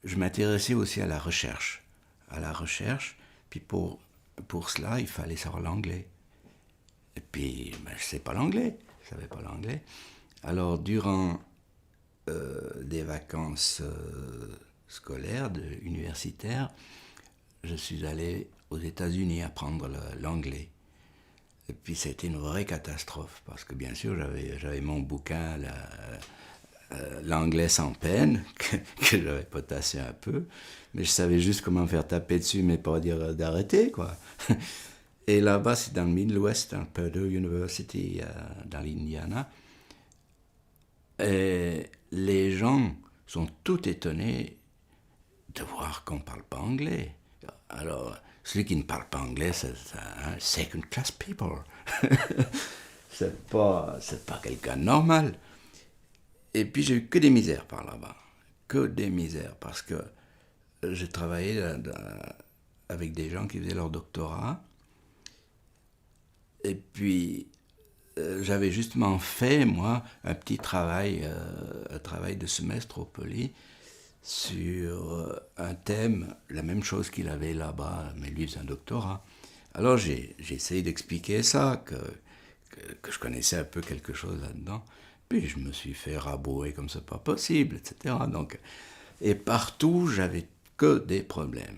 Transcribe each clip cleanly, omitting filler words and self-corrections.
je m'intéressais aussi à la recherche. Puis pour cela, il fallait savoir l'anglais. Et puis, ben, je ne sais pas l'anglais. Je savais pas l'anglais. Alors, durant des vacances scolaires, universitaires, je suis allé aux États-Unis apprendre l'anglais. Et puis c'était une vraie catastrophe, parce que bien sûr j'avais mon bouquin, l'anglais sans peine, que j'avais potassé un peu, mais je savais juste comment faire taper dessus, mais pas dire d'arrêter, quoi. Et là-bas, c'est dans le Midwest, dans Purdue University, dans l'Indiana. Et les gens sont tout étonnés de voir qu'on ne parle pas anglais. Alors, celui qui ne parle pas anglais, c'est un second class people. C'est pas quelqu'un de normal. Et puis j'ai eu que des misères par là-bas. Que des misères. Parce que j'ai travaillé avec des gens qui faisaient leur doctorat. Et puis j'avais justement fait, moi, un petit travail, un travail de semestre au Poly, sur un thème, la même chose qu'il avait là-bas, mais lui c'est un doctorat. Alors j'ai essayé d'expliquer ça, que je connaissais un peu quelque chose là-dedans. Puis je me suis fait rabouer comme c'est pas possible, etc. Donc, et partout, j'avais que des problèmes.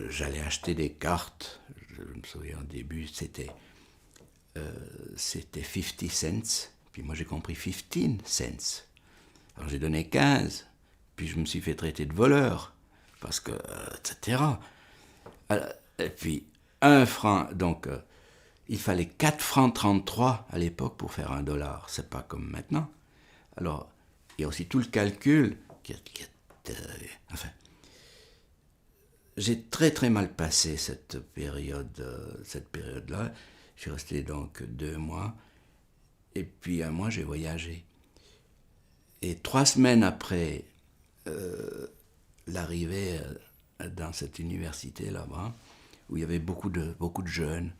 J'allais acheter des cartes, je me souviens au début, c'était 50 cents, puis moi j'ai compris 15 cents. Alors j'ai donné 15, puis je me suis fait traiter de voleur, parce que, etc. Et puis, 1 franc, donc il fallait 4 francs 33 à l'époque pour faire $1. C'est pas comme maintenant. Alors, il y a aussi tout le calcul enfin, j'ai très très mal passé cette période-là. Je suis resté donc 2 mois, et puis 1 mois j'ai voyagé. Et 3 semaines après l'arrivée dans cette université là-bas, où il y avait beaucoup de jeunes,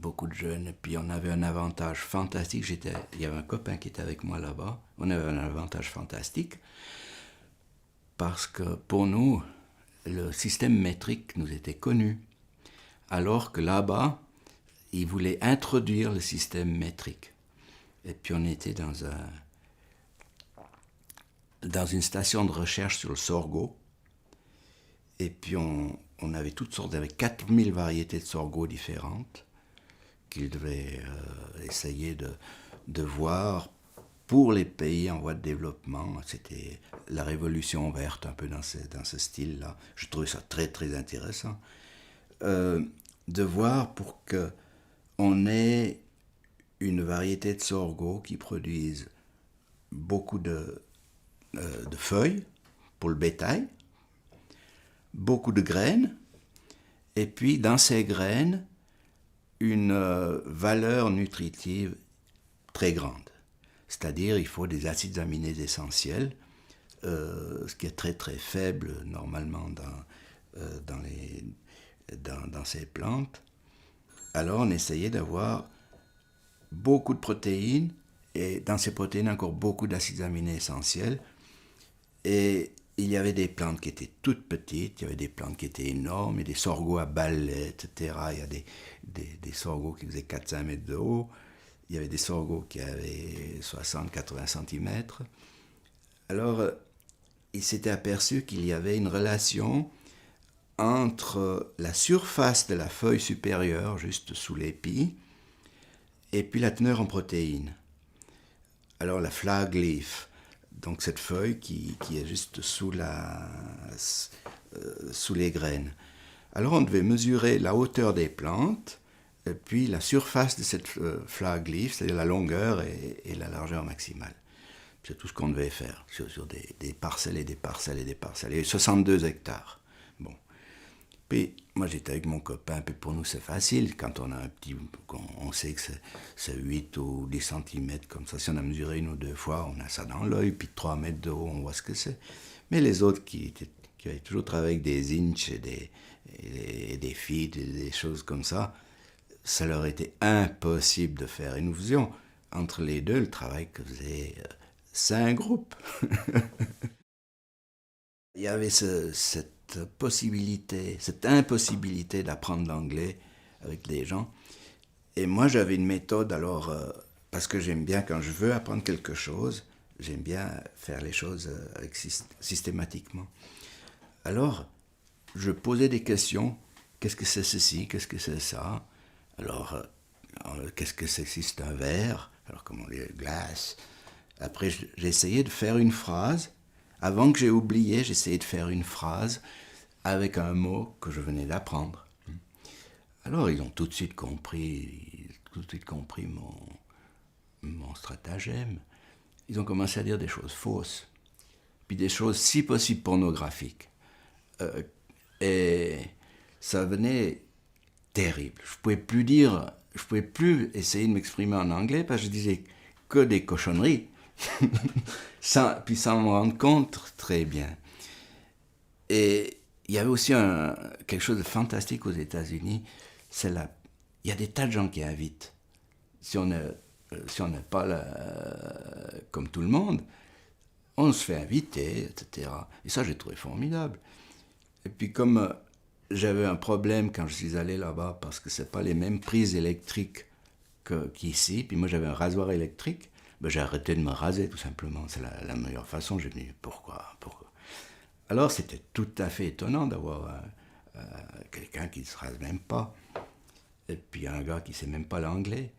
et puis on avait un avantage fantastique. Il y avait un copain qui était avec moi là-bas, on avait un avantage fantastique, parce que pour nous, le système métrique nous était connu, alors que là-bas, ils voulaient introduire le système métrique. Et puis on était dans une station de recherche sur le sorgho, et puis on avait toutes sortes, avec 4000 variétés de sorgho différentes, qu'ils devaient essayer de voir pour les pays en voie de développement. C'était la révolution verte, un peu dans ce style-là. Je trouvais ça très très intéressant. De voir pour qu'on ait une variété de sorgho qui produise beaucoup de feuilles pour le bétail, beaucoup de graines, et puis dans ces graines, une valeur nutritive très grande. C'est-à-dire, il faut des acides aminés essentiels, ce qui est très très faible normalement dans ces plantes. Alors on essayait d'avoir beaucoup de protéines, et dans ces protéines encore beaucoup d'acides aminés essentiels. Et il y avait des plantes qui étaient toutes petites, il y avait des plantes qui étaient énormes, et des sorgho à balais, etc. Il y a des sorgho qui faisaient 4-5 mètres de haut, il y avait des sorgho qui avaient 60-80 cm. Alors, il s'était aperçu qu'il y avait une relation entre la surface de la feuille supérieure, juste sous l'épi, et puis la teneur en protéines. Alors la flag leaf, donc cette feuille qui est juste sous les graines. Alors on devait mesurer la hauteur des plantes, et puis la surface de cette flag leaf, c'est-à-dire la longueur et la largeur maximale. C'est tout ce qu'on devait faire sur des parcelles et des parcelles et des parcelles. Et 62 hectares. Bon. Puis moi j'étais avec mon copain, puis pour nous c'est facile, quand on a un petit, on sait que c'est 8 ou 10 cm comme ça, si on a mesuré 1 ou 2 fois, on a ça dans l'œil, puis 3 mètres de haut, on voit ce que c'est. Mais les autres qui avaient toujours travaillé avec des inches et des feet et des choses comme ça leur était impossible de faire. Et nous faisions entre les deux le travail que faisaient 5 groupes. Il y avait cette possibilité, cette impossibilité d'apprendre l'anglais avec des gens. Et moi, j'avais une méthode, alors, parce que j'aime bien, quand je veux apprendre quelque chose, j'aime bien faire les choses systématiquement. Alors, je posais des questions. Qu'est-ce que c'est ceci? Qu'est-ce que c'est ça? Alors, qu'est-ce que c'est si c'est un verre? Alors, comment on dit glace? Après, j'ai essayé de faire une phrase. Avant que j'ai oublié, j'ai essayé de faire une phrase avec un mot que je venais d'apprendre. Alors, ils ont tout de suite compris, mon stratagème. Ils ont commencé à dire des choses fausses, puis des choses si possible pornographiques. Et ça venait terrible. Je pouvais plus essayer de m'exprimer en anglais parce que je disais que des cochonneries, puis sans me rendre compte très bien. Et il y avait aussi quelque chose de fantastique aux États-Unis, il y a des tas de gens qui invitent. Si on n'est pas là, comme tout le monde, on se fait inviter, etc. Et ça, j'ai trouvé formidable. Et puis comme j'avais un problème quand je suis allé là-bas, parce que c'est pas les mêmes prises électriques qu'ici, puis moi j'avais un rasoir électrique, ben, j'ai arrêté de me raser tout simplement. C'est la meilleure façon. J'ai dit pourquoi? Alors c'était tout à fait étonnant d'avoir quelqu'un qui ne se rase même pas, et puis un gars qui ne sait même pas l'anglais.